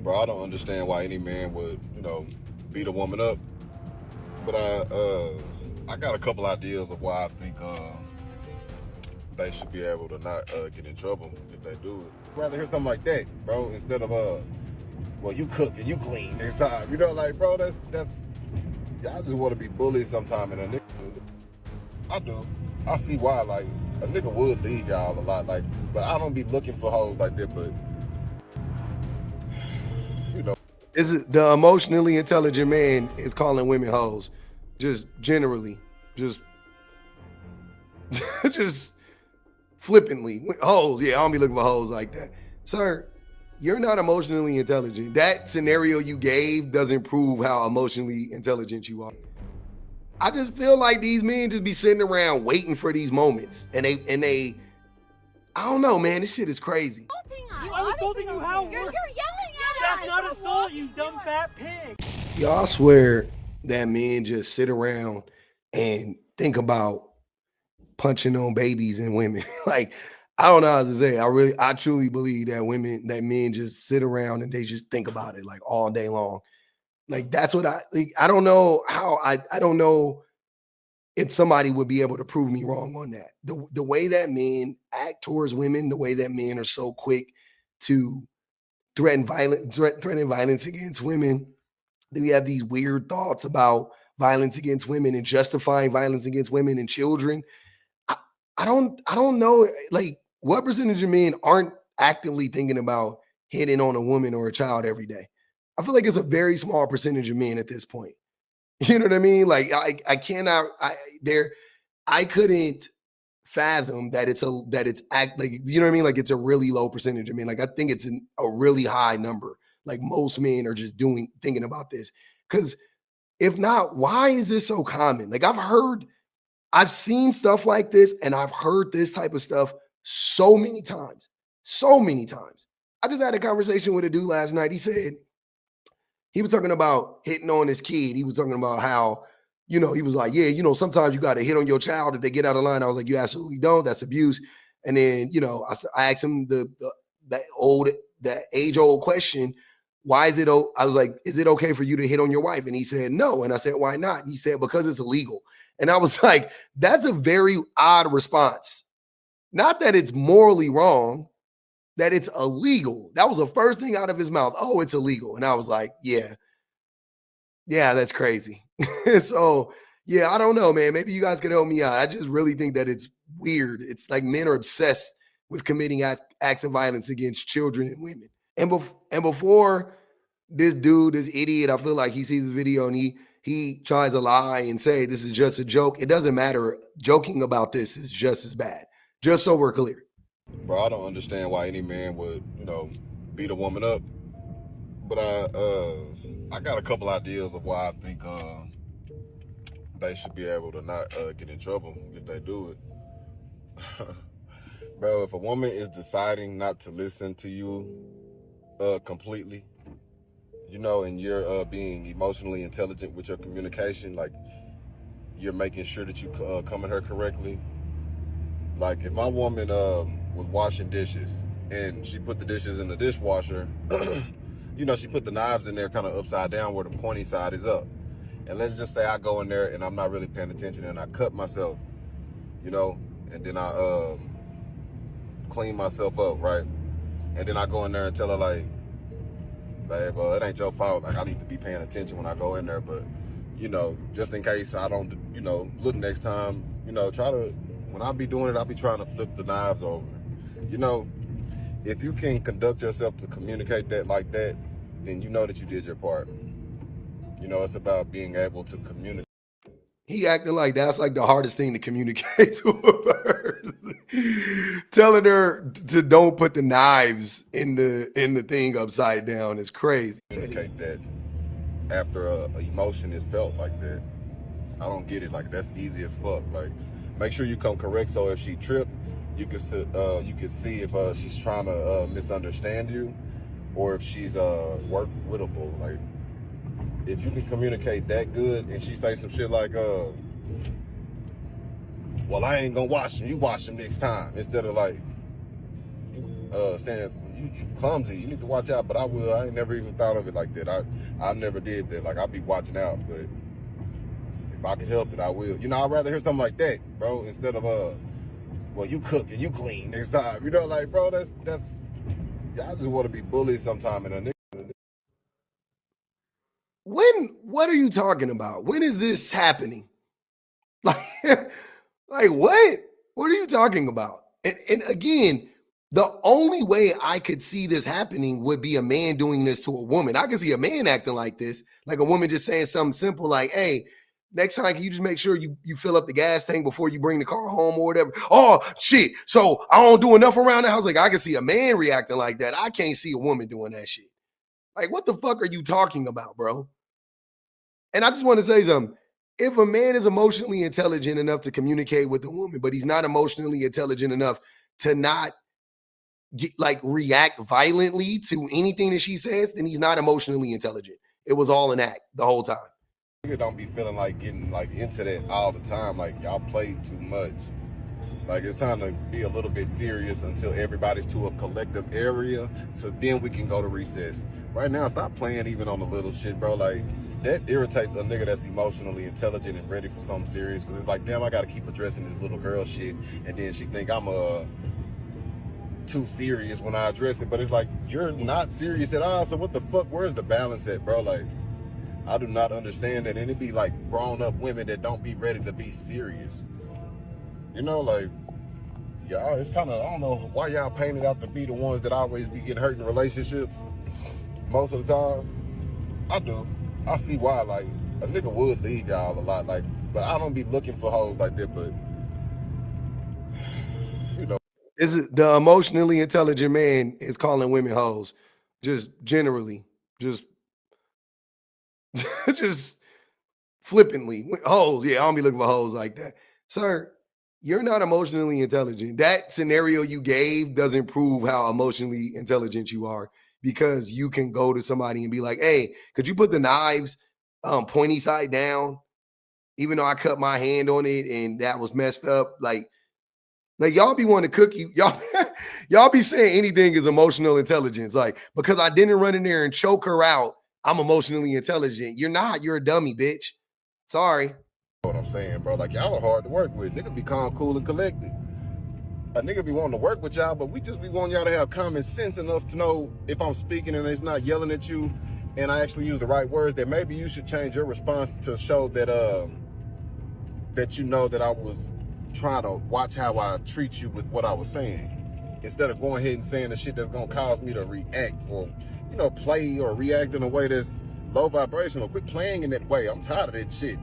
Bro, I don't understand why any man would, beat a woman up. But I got a couple ideas of why I think they should be able to not get in trouble if they do it. I'd rather hear something like that, bro, instead of well, you cook and you clean next time. Like, bro, that's y'all just want to be bullied sometime, and a nigga, I do. I see why. Like, a nigga would leave y'all a lot, like, but I don't be looking for hoes like that. But Is it the emotionally intelligent man is calling women hoes, just generally, just just flippantly hoes. Yeah, I don't be looking for hoes like that, sir. You're not emotionally intelligent. That scenario you gave doesn't prove how emotionally intelligent you are. I just feel like these men just be sitting around waiting for these moments, and they. I don't know, man. This shit is crazy. I'm assaulting you how? You're yelling at us. That's not assault, you dumb fat pig. Y'all swear that men just sit around and think about punching on babies and women. Like, I don't know how to say it. I truly believe that men just sit around and they just think about it like all day long. Like, that's what I don't know how I don't know if somebody would be able to prove me wrong on that. The way that men act towards women, the way that men are so quick to threaten violence against women. We have these weird thoughts about violence against women and justifying violence against women and children. I don't know, like, what percentage of men aren't actively thinking about hitting on a woman or a child every day? I feel like it's a very small percentage of men at this point. You know what I mean? Like, I couldn't fathom that it's like, you know what I mean? Like, it's a really low percentage of men. Like, I think it's a really high number. Like, most men are just thinking about this. Because if not, why is this so common? Like, I've seen stuff like this, and I've heard this type of stuff so many times. So many times. I just had a conversation with a dude last night. He said, he was talking about hitting on his kid. He was talking about how, he was like, yeah, sometimes you got to hit on your child if they get out of line. I was like, you absolutely don't. That's abuse. And then, I asked him that age-old question, why is it, I was like, is it okay for you to hit on your wife? And he said, no. And I said, why not? And he said, because it's illegal. And I was like, that's a very odd response. Not that it's morally wrong, that it's illegal. That was the first thing out of his mouth. Oh, it's illegal. And I was like, yeah, that's crazy. So, yeah, I don't know, man. Maybe you guys can help me out. I just really think that it's weird. It's like men are obsessed with committing acts of violence against children and women. And before this dude, this idiot, I feel like he sees this video and he tries to lie and say this is just a joke. It doesn't matter. Joking about this is just as bad. Just so we're clear. bro, I don't understand why any man would, beat a woman up. But I got a couple ideas of why I think they should be able to not get in trouble if they do it. Bro, if a woman is deciding not to listen to you completely, and you're being emotionally intelligent with your communication, like you're making sure that you come at her correctly. Like, if my woman was washing dishes and she put the dishes in the dishwasher, she put the knives in there kind of upside down where the pointy side is up. And let's just say I go in there and I'm not really paying attention and I cut myself, and then I clean myself up, right? And then I go in there and tell her, like, babe, it ain't your fault. Like, I need to be paying attention when I go in there, but, just in case I don't, look next time, try to, when I be doing it, I'll be trying to flip the knives over. If you can conduct yourself to communicate that like that, then you know that you did your part. It's about being able to communicate. He acting like that's like the hardest thing to communicate to a person. Telling her to don't put the knives in the thing upside down is crazy. Communicate that after a emotion is felt like that. I don't get it. Like, that's easy as fuck. Like, make sure you come correct. So if she tripped, you can see if she's trying to misunderstand you, or if she's work-wittable. Like, if you can communicate that good, and she say some shit like, well, I ain't gonna wash them. You wash them next time. Instead of like saying, you clumsy. You need to watch out. But I will. I ain't never even thought of it like that. I never did that. Like, I'll be watching out, but if I can help it, I will. You know, I'd rather hear something like that, bro, instead of well, you cook and you clean next time. You know, like, bro, that's y'all just want to be bullied sometime. And a nigga. What are you talking about? When is this happening? Like, like what? What are you talking about? And again, the only way I could see this happening would be a man doing this to a woman. I could see a man acting like this, like a woman just saying something simple like, hey, next time, can you just make sure you fill up the gas tank before you bring the car home or whatever? Oh, shit. So I don't do enough around the house. Like, I can see a man reacting like that. I can't see a woman doing that shit. Like, what the fuck are you talking about, bro? And I just want to say something. If a man is emotionally intelligent enough to communicate with a woman, but he's not emotionally intelligent enough to not react violently to anything that she says, then he's not emotionally intelligent. It was all an act the whole time. Nigga don't be feeling like getting like into that all the time. Like, y'all play too much. Like, it's time to be a little bit serious until everybody's to a collective area, so then we can go to recess. Right now, stop playing even on the little shit, bro. Like, that irritates a nigga that's emotionally intelligent and ready for something serious, because it's like, damn, I gotta keep addressing this little girl shit, and then she think I'm too serious when I address it. But it's like, you're not serious at all, so what the fuck, where's the balance at, bro? Like, I do not understand that. And it be like grown-up women that don't be ready to be serious. You know, like, y'all, it's kind of, I don't know why y'all painted out to be the ones that always be getting hurt in relationships most of the time. I do. I see why. Like, a nigga would leave y'all a lot. Like, but I don't be looking for hoes like that. But, you know. Is it the emotionally intelligent man is calling women hoes? Just generally, just just flippantly. Hoes, yeah, I don't be looking for hoes like that. Sir, you're not emotionally intelligent. That scenario you gave doesn't prove how emotionally intelligent you are, because you can go to somebody and be like, hey, could you put the knives pointy side down? Even though I cut my hand on it and that was messed up. Like y'all be wanting to cook you. Y'all be saying anything is emotional intelligence. Like, because I didn't run in there and choke her out, I'm emotionally intelligent. You're not. You're a dummy, bitch. Sorry. What I'm saying, bro. Like, y'all are hard to work with. Nigga be calm, cool, and collected. A nigga be wanting to work with y'all, but we just be wanting y'all to have common sense enough to know if I'm speaking and it's not yelling at you and I actually use the right words, that maybe you should change your response to show that that you know that I was trying to watch how I treat you with what I was saying, instead of going ahead and saying the shit that's gonna cause me to react or, you know, play or react in a way that's low vibrational. Quit playing in that way. I'm tired of that shit.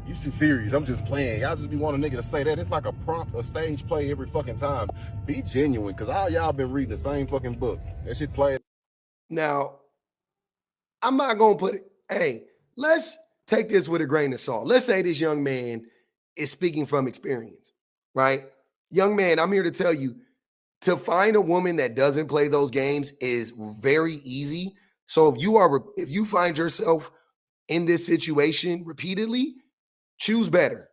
You too serious. I'm just playing. Y'all just be wanting a nigga to say that. It's like a prompt, a stage play every fucking time. Be genuine, because all y'all been reading the same fucking book. That shit played. Now, I'm not going to put it. Hey, let's take this with a grain of salt. Let's say this young man is speaking from experience, right? Young man, I'm here to tell you, to find a woman that doesn't play those games is very easy. So if you find yourself in this situation repeatedly, choose better.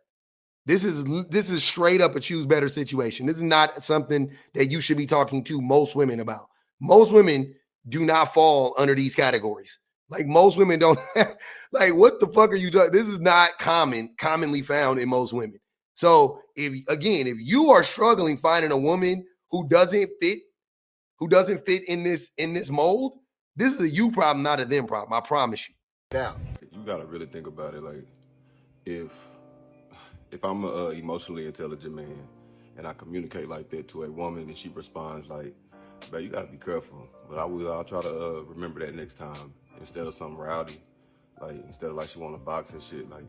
This is straight up a choose better situation. This is not something that you should be talking to most women about. Most women do not fall under these categories. Like, most women don't like, what the fuck are you talking? This is not commonly found in most women. So if you are struggling finding a woman who doesn't fit in this mold, this is a you problem, not a them problem. I promise you. Now, you gotta really think about it. Like, if I'm a emotionally intelligent man and I communicate like that to a woman and she responds like, "Bro, you gotta be careful," but I'll try to remember that next time, instead of something rowdy, like, instead of like she want to box and shit, like,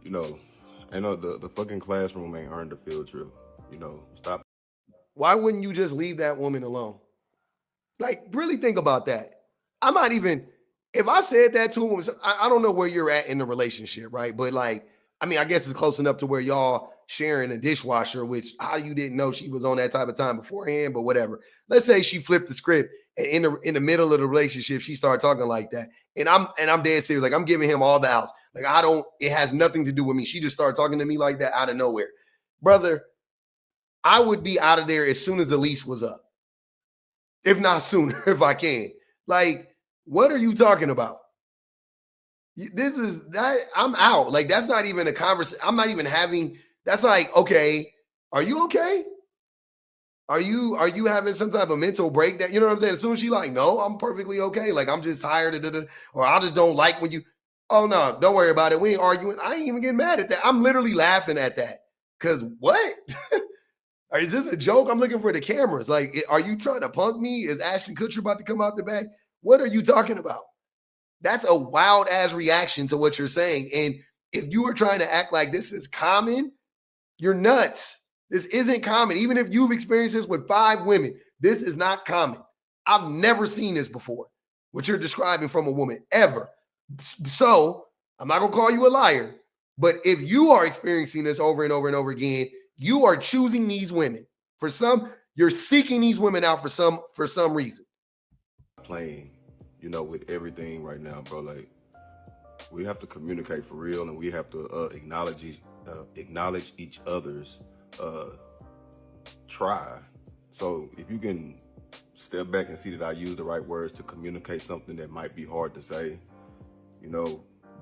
you know, the fucking classroom ain't earned a field trip. You know, stop. Why wouldn't you just leave that woman alone? Like, really think about that. I'm not even, if I said that to him, I don't know where you're at in the relationship, right? But like, I mean, I guess it's close enough to where y'all sharing a dishwasher, which how you didn't know she was on that type of time beforehand, but whatever. Let's say she flipped the script and in the middle of the relationship, she started talking like that. And I'm dead serious. Like, I'm giving him all the outs. Like, it has nothing to do with me. She just started talking to me like that out of nowhere. Brother, I would be out of there as soon as the lease was up. if not sooner, if I can. Like, what are you talking about? This is that I'm out. Like, that's not even a conversation. I'm not even having. That's like, okay, are you okay? Are you having some type of mental breakdown? You know what I'm saying? As soon as she like, no, I'm perfectly okay. Like, I'm just tired of or I just don't like when you. Oh no, don't worry about it. We ain't arguing. I ain't even getting mad at that. I'm literally laughing at that. Cause what? Is this a joke? I'm looking for the cameras. Like, are you trying to punk me? Is Ashton Kutcher about to come out the bag? What are you talking about? That's a wild ass reaction to what you're saying. And if you were trying to act like this is common, you're nuts. This isn't common. Even if you've experienced this with 5 women, this is not common. I've never seen this before, what you're describing from a woman, ever. So I'm not going to call you a liar, but if you are experiencing this over and over and over again, you are choosing these women. For some, you're seeking these women out for some reason. Playing, with everything right now, bro. Like, we have to communicate for real, and we have to acknowledge each other's try. So if you can step back and see that I use the right words to communicate something that might be hard to say,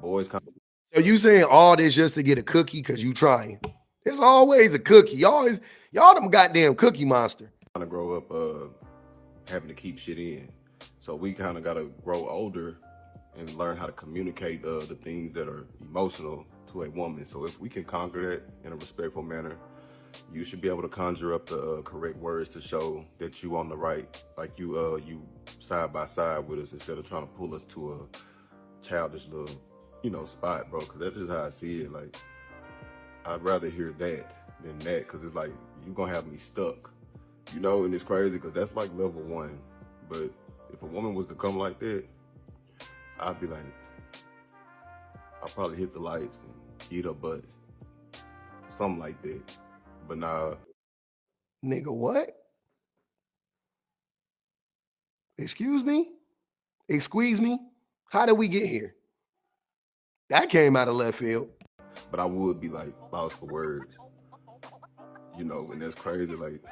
boys kind of. So you saying all this just to get a cookie because you trying? It's always a cookie. Y'all them goddamn cookie monster. Kind of grow up having to keep shit in. So we kind of got to grow older and learn how to communicate the things that are emotional to a woman. So if we can conquer that in a respectful manner, you should be able to conjure up the correct words to show that you on the right, like you side by side with us, instead of trying to pull us to a childish little, spot, bro. Cause that's just how I see it. Like, I'd rather hear that than that, cause it's like, you're gonna have me stuck, and it's crazy, cause that's like level 1. But if a woman was to come like that, I'd be like, I'll probably hit the lights and eat her butt. Something like that. But nah. Nigga, what? Excuse me? Excuse me? How did we get here? That came out of left field. But I would be like lost for words. And that's crazy. Like,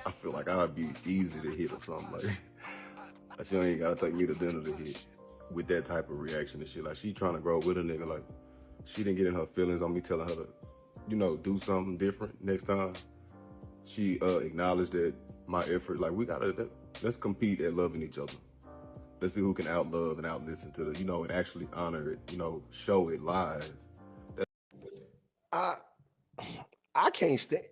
I feel like I'd be easy to hit or something. Like she ain't gotta take me to dinner to hit with that type of reaction and shit. Like, she trying to grow with a nigga. Like, she didn't get in her feelings on me telling her to, do something different next time. She acknowledged that my effort. Like, let's compete at loving each other. Let's see who can outlove and outlisten to the, and actually honor it, show it live. I can't stand.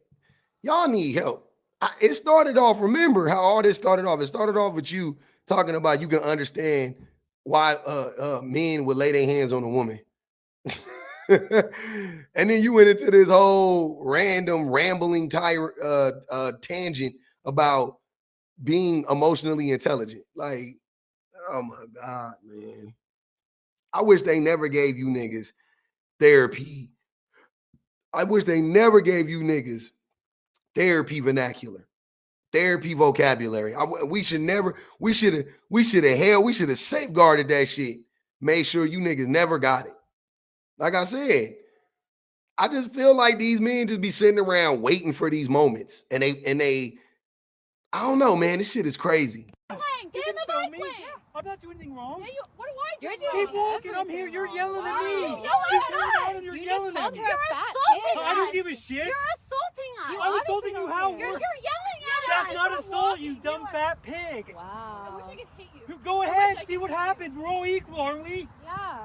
Y'all need help. It started off, remember how all this started off? It started off with you talking about you can understand why men would lay their hands on a woman. And then you went into this whole random rambling tangent about being emotionally intelligent. Like, oh my God, man. I wish they never gave you niggas therapy. I wish they never gave you niggas therapy vernacular, therapy vocabulary. We should have safeguarded that shit. Made sure you niggas never got it. Like I said, I just feel like these men just be sitting around waiting for these moments. And they I don't know, man. This shit is crazy. Get in the bike lane. I'm not doing anything wrong. Yeah, what do I do? Keep walking. I'm here. You're yelling at me. You're yelling at me. You're assaulting us. I don't give a shit. You're assaulting us. I'm assaulting you how? You're yelling at us. That's not assault, you dumb fat pig. Wow. I wish I could hit you. Go ahead. See what happens. We're all equal, aren't we? Yeah.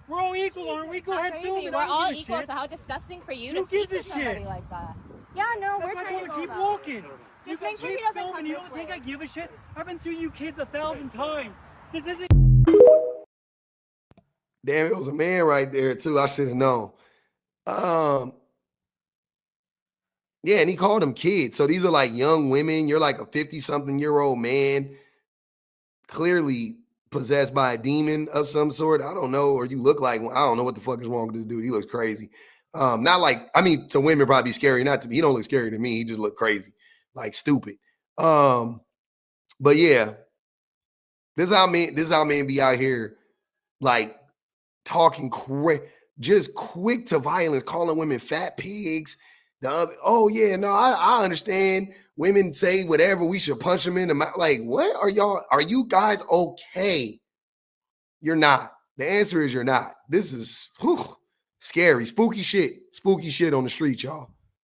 We're all equal, aren't we? Go ahead, film it. We're all equal, so how disgusting for you to speak to somebody like that. Yeah, no, we're trying to keep walking. Just make sure he doesn't come You this don't way. think I give a shit? I've been through you kids 1,000 times. This isn't. Damn, it was a man right there too. I should have known. Yeah, and he called them kids. So these are like young women. You're like a 50-something-year-old man, clearly possessed by a demon of some sort. I don't know, or you look like one. I don't know what the fuck is wrong with this dude. He looks crazy. Not like, I mean, to women probably scary, not to me. He don't look scary to me. He just look crazy, like stupid. But yeah, this is how men be out here, like talking just quick to violence, calling women fat pigs, The other, oh yeah, no, I understand. Women say whatever, we should punch them in the mouth. Like, what are y'all? Are you guys okay? You're not. The answer is you're not. This is scary, spooky shit on the street, y'all.